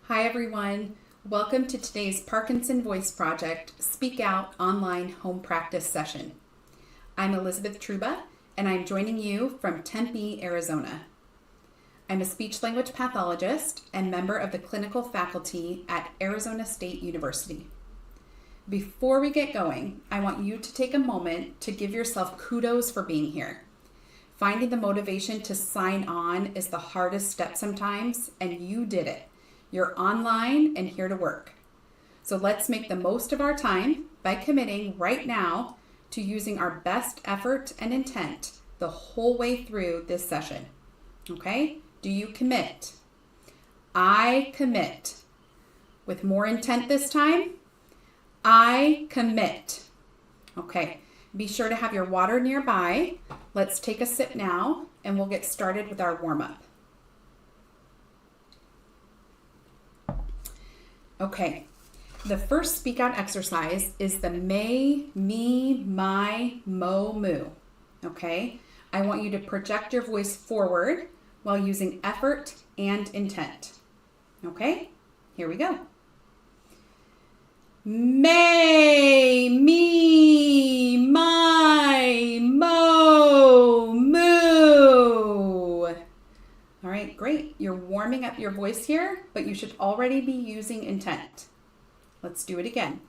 Hi everyone, welcome to today's Parkinson Voice Project Speak Out online home practice session. I'm Elizabeth Truba and I'm joining you from Tempe, Arizona. I'm a speech language pathologist and member of the clinical faculty at Arizona State University. Before we get going, I want you to take a moment to give yourself kudos for being here. Finding the motivation to sign on is the hardest step sometimes, and you did it. You're online and here to work. So let's make the most of our time by committing right now to using our best effort and intent the whole way through this session. Okay? Do you commit? I commit. With more intent this time, I commit. Okay, be sure to have your water nearby. Let's take a sip now and we'll get started with our warm-up. Okay, the first speak out exercise is the may, me, my, mo, moo. Okay, I want you to project your voice forward while using effort and intent. Okay, here we go. May, me, my, mo, moo. All right, great. You're warming up your voice here, but you should already be using intent. Let's do it again.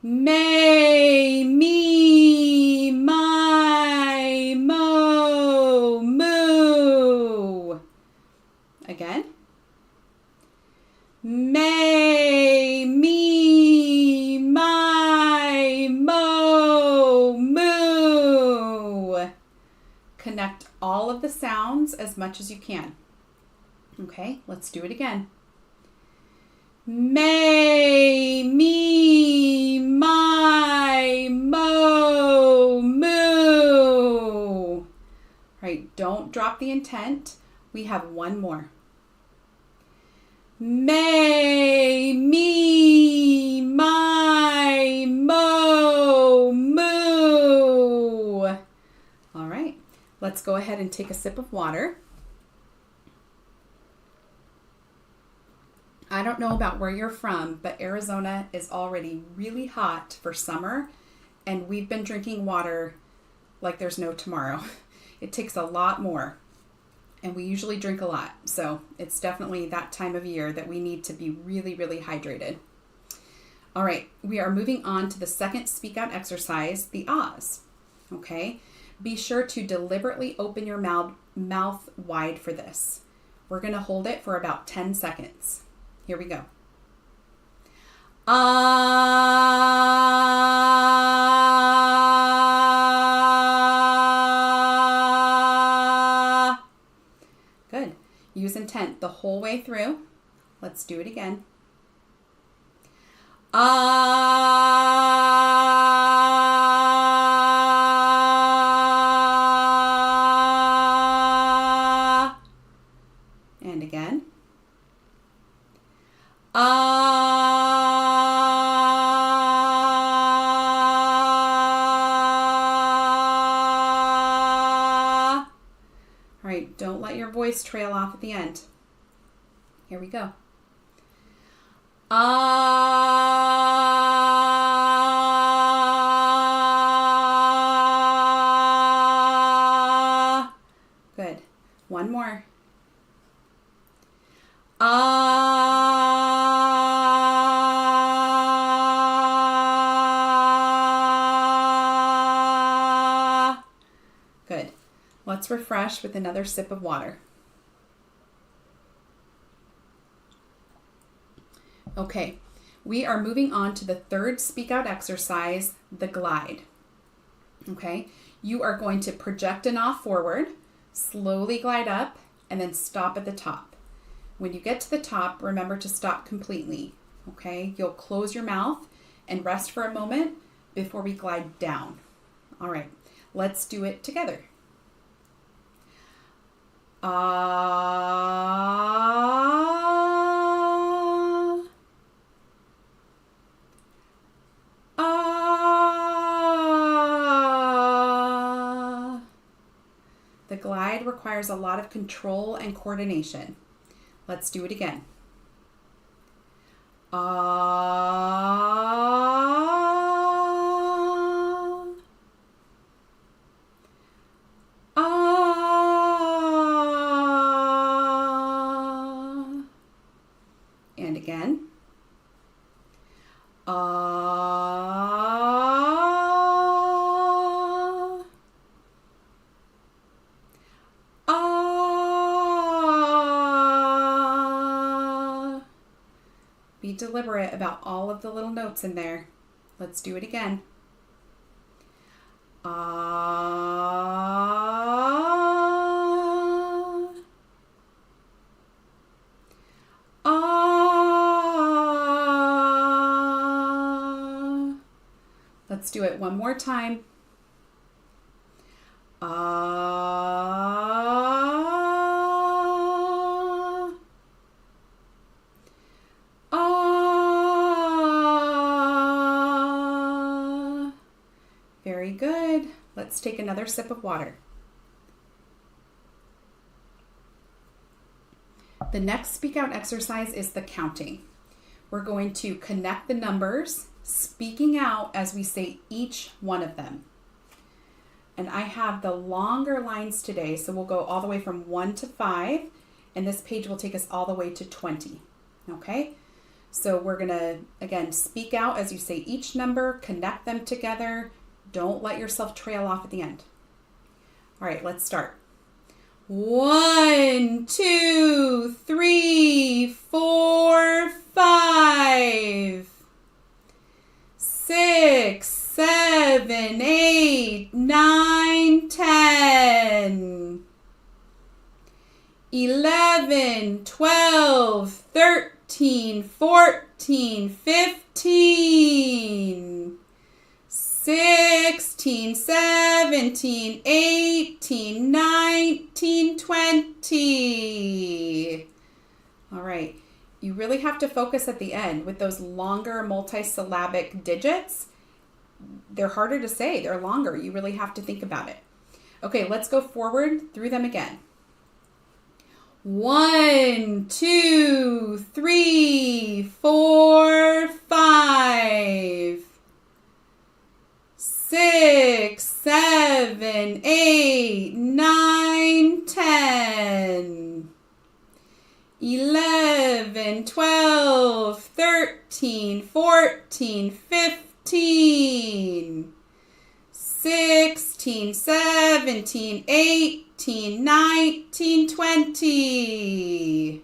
May, me, my, mo, moo. Again. May, me, my, mo, moo. Connect all of the sounds as much as you can. Okay, let's do it again. May, me, my, mo, moo. All right, don't drop the intent. We have one more. May, me, my, mo, moo. All right, let's go ahead and take a sip of water. I don't know about where you're from, but Arizona is already really hot for summer, and we've been drinking water like there's no tomorrow. It takes a lot more, and we usually drink a lot, so it's definitely that time of year that we need to be really, really hydrated. All right, we are moving on to the second speak out exercise, the ahs. Okay, be sure to deliberately open your mouth wide for this. We're going to hold it for about 10 seconds. Here we go. Ah. Good. Use intent the whole way through. Let's do it again. Ah. And again. All right, don't let your voice trail off at the end. Here we go. Good. One more. Good. Let's refresh with another sip of water. Okay, we are moving on to the third speak out exercise, the glide. Okay, you are going to project an ah forward, slowly glide up, and then stop at the top. When you get to the top, remember to stop completely. Okay, you'll close your mouth and rest for a moment before we glide down. All right, let's do it together. Ah. Ah. The glide requires a lot of control and coordination. Let's do it again. Ah. Ah. And again. Ah. Ah. Be deliberate about all of the little notes in there. Let's do it again. Ah. Ah. Let's do it one more time. Ah. Ah. Very good. Let's take another sip of water. The next speak out exercise is the counting. We're going to connect the numbers, speaking out as we say each one of them. And I have the longer lines today, so we'll go all the way from 1 to 5, and this page will take us all the way to 20. Okay? So we're going to, again, speak out as you say each number, connect them together. Don't let yourself trail off at the end. All right, let's start. 1, 2, 3, 4, 5, 6, 7, 8, 9, 10, 11, 12, 13, 14, 15, 16, 17, 18, 19, 20. All right. You really have to focus at the end with those longer multisyllabic digits. They're harder to say. They're longer. You really have to think about it. Okay, let's go forward through them again. 1, 2, 3, 4, 5. 6, 7, 8, 9, 10, 11, 12, 13, 14, 15, 16, 17, 18, 19, 20.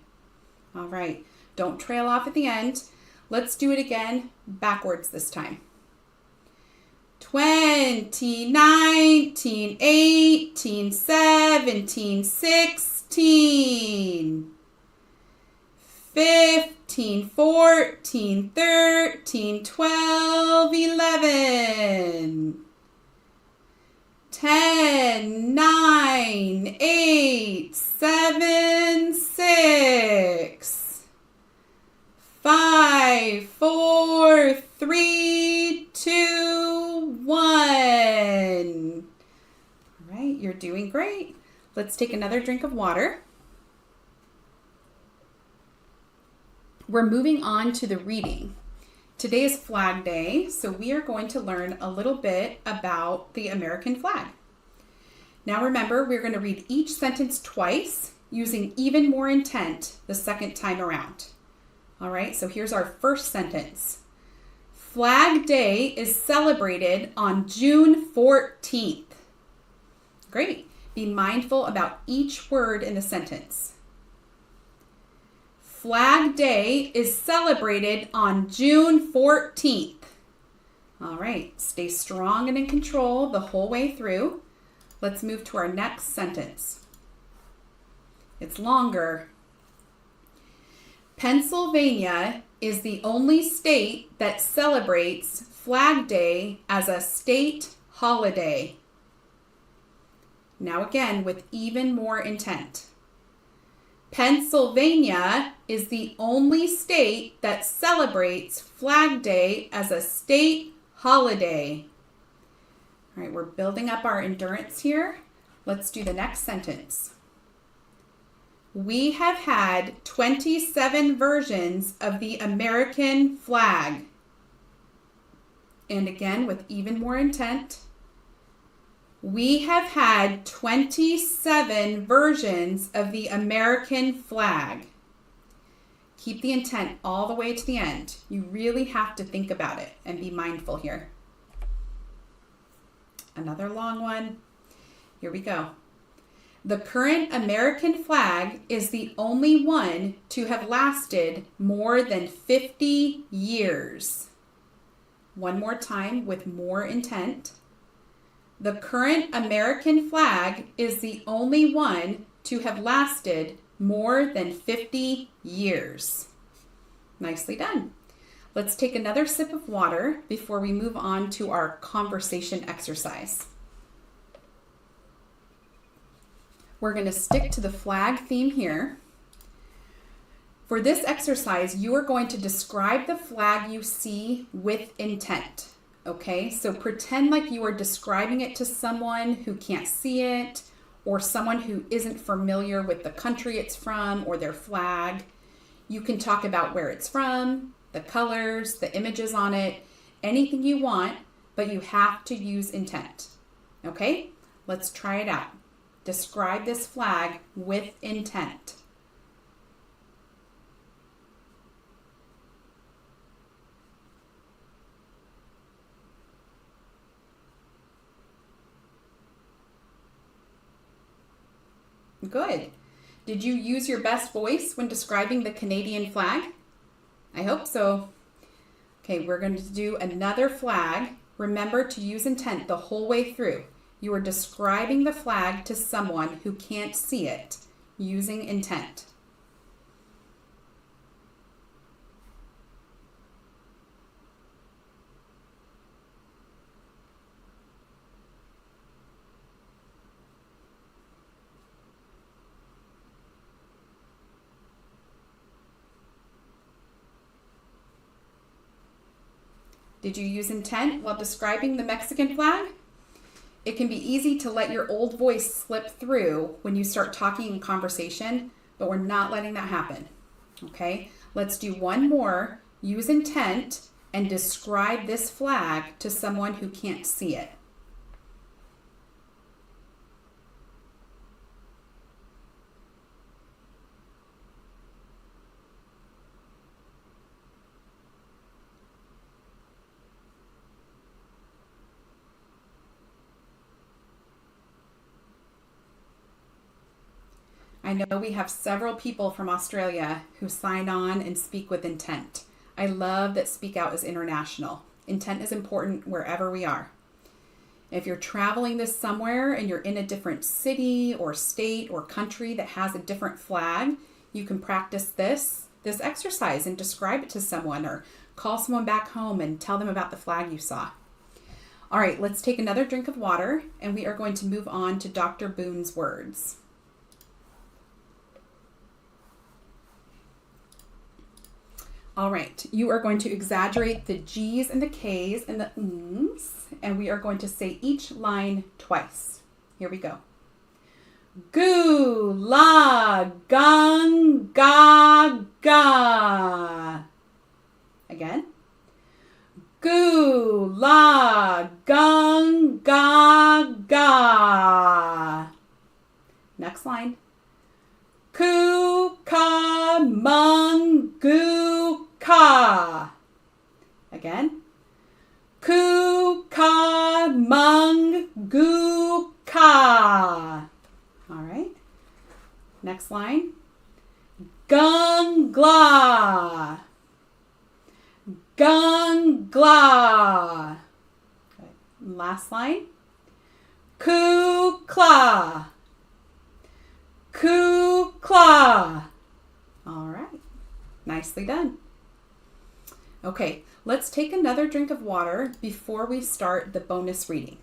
All right, don't trail off at the end. Let's do it again, backwards this time. 20, 19, 18, 17, 16, 15, 14, 13, 12, 11, 10, 9, 8, 7, 6, 5, 4, 3, 2, 1. All right, you're doing great. Let's take another drink of water. We're moving on to the reading. Today is Flag Day, so we are going to learn a little bit about the American flag. Now remember, we're going to read each sentence twice using even more intent the second time around. All right, so here's our first sentence. Flag Day is celebrated on June 14th. Great. Be mindful about each word in the sentence. Flag Day is celebrated on June 14th. All right, stay strong and in control the whole way through. Let's move to our next sentence. It's longer. Pennsylvania is the only state that celebrates Flag Day as a state holiday. Now again, with even more intent. Pennsylvania is the only state that celebrates Flag Day as a state holiday. All right, we're building up our endurance here. Let's do the next sentence. We have had 27 versions of the American flag. And again, with even more intent, we have had 27 versions of the American flag. Keep the intent all the way to the end. You really have to think about it and be mindful here. Another long one. Here we go. The current American flag is the only one to have lasted more than 50 years. One more time with more intent. The current American flag is the only one to have lasted more than 50 years. Nicely done. Let's take another sip of water before we move on to our conversation exercise. We're going to stick to the flag theme here. For this exercise, you are going to describe the flag you see with intent. Okay, so pretend like you are describing it to someone who can't see it, or someone who isn't familiar with the country it's from or their flag. You can talk about where it's from, the colors, the images on it, anything you want, but you have to use intent. Okay, let's try it out. Describe this flag with intent. Good. Did you use your best voice when describing the Canadian flag? I hope so. Okay, we're going to do another flag. Remember to use intent the whole way through. You are describing the flag to someone who can't see it using intent. Did you use intent while describing the Mexican flag? It can be easy to let your old voice slip through when you start talking in conversation, but we're not letting that happen. Okay, let's do one more. Use intent and describe this flag to someone who can't see it. I know we have several people from Australia who sign on and speak with intent. I love that Speak Out is international. Intent is important wherever we are. If you're traveling this somewhere and you're in a different city or state or country that has a different flag, you can practice this exercise and describe it to someone, or call someone back home and tell them about the flag you saw. All right, let's take another drink of water and we are going to move on to Dr. Boone's words. All right, you are going to exaggerate the G's and the K's and the M's, and we are going to say each line twice. Here we go. Goo, la, gung, ga, ga. Again. Goo, la, gung, ga, ga. Next line. Ku, ka, mung, goo, ka. Again. Ku, ka, mung, goo, ka. All right. Next line. Gung, gla. Gung, gla. Okay. Last line. Ku, kla. Ku, kla. All right. Nicely done. Okay, let's take another drink of water before we start the bonus reading.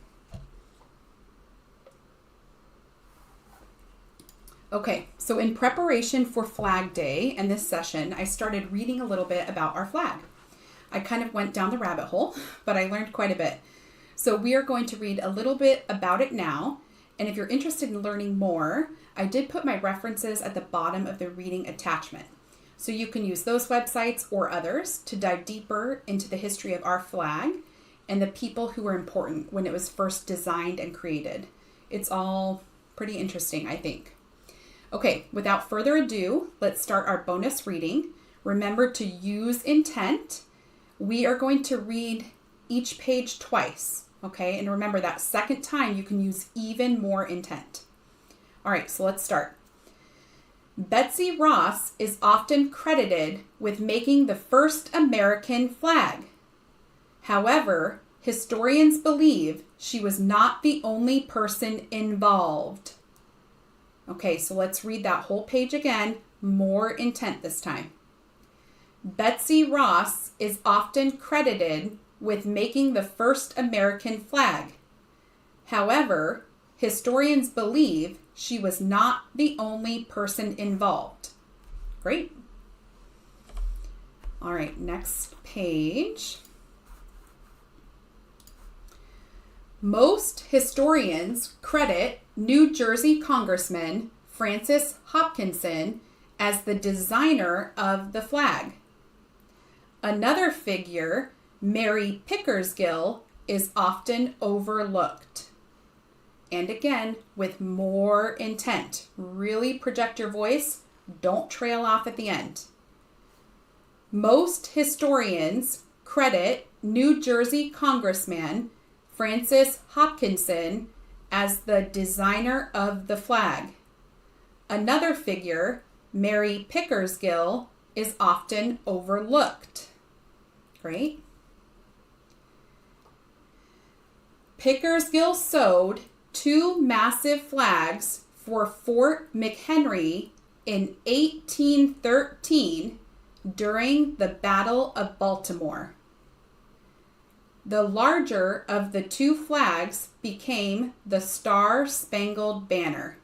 Okay, so in preparation for Flag Day and this session, I started reading a little bit about our flag. I kind of went down the rabbit hole, but I learned quite a bit. So we are going to read a little bit about it now. And if you're interested in learning more, I did put my references at the bottom of the reading attachment. So you can use those websites or others to dive deeper into the history of our flag and the people who were important when it was first designed and created. It's all pretty interesting, I think. Okay, without further ado, let's start our bonus reading. Remember to use intent. We are going to read each page twice, okay? And remember that second time you can use even more intent. All right, so let's start. Betsy Ross is often credited with making the first American flag. However, historians believe she was not the only person involved. Okay, so let's read that whole page again, more intent this time. Betsy Ross is often credited with making the first American flag. However, historians believe she was not the only person involved. Great. All right, next page. Most historians credit New Jersey Congressman Francis Hopkinson as the designer of the flag. Another figure, Mary Pickersgill, is often overlooked. And again, with more intent. Really project your voice. Don't trail off at the end. Most historians credit New Jersey Congressman Francis Hopkinson as the designer of the flag. Another figure, Mary Pickersgill, is often overlooked. Great. Pickersgill sewed 2 massive flags for Fort McHenry in 1813 during the Battle of Baltimore. The larger of the 2 flags became the Star-Spangled Banner.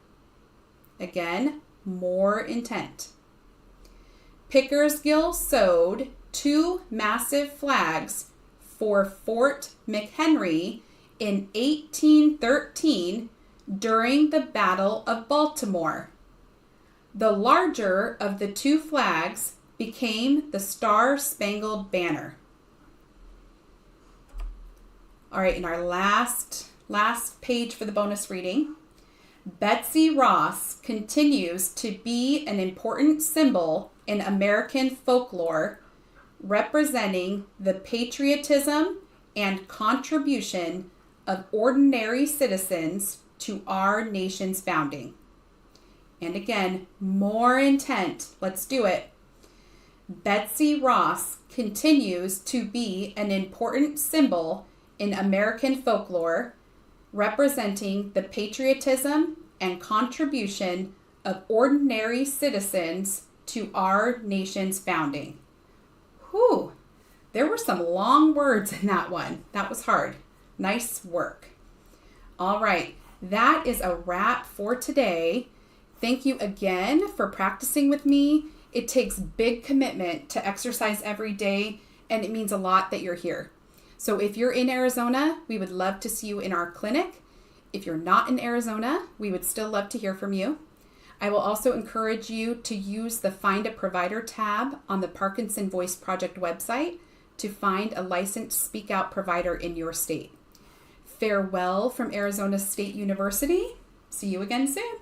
Again, more intent. Pickersgill sewed 2 massive flags for Fort McHenry in 1813 during the Battle of Baltimore. The larger of the 2 flags became the Star-Spangled Banner. All right, in our last page for the bonus reading, Betsy Ross continues to be an important symbol in American folklore, representing the patriotism and contribution of ordinary citizens to our nation's founding. And again, more intent. Let's do it. Betsy Ross continues to be an important symbol in American folklore, representing the patriotism and contribution of ordinary citizens to our nation's founding. Whew, there were some long words in that one. That was hard. Nice work. All right, that is a wrap for today. Thank you again for practicing with me. It takes big commitment to exercise every day, and it means a lot that you're here. So if you're in Arizona, we would love to see you in our clinic. If you're not in Arizona, we would still love to hear from you. I will also encourage you to use the Find a Provider tab on the Parkinson Voice Project website to find a licensed Speak Out provider in your state. Farewell from Arizona State University. See you again soon.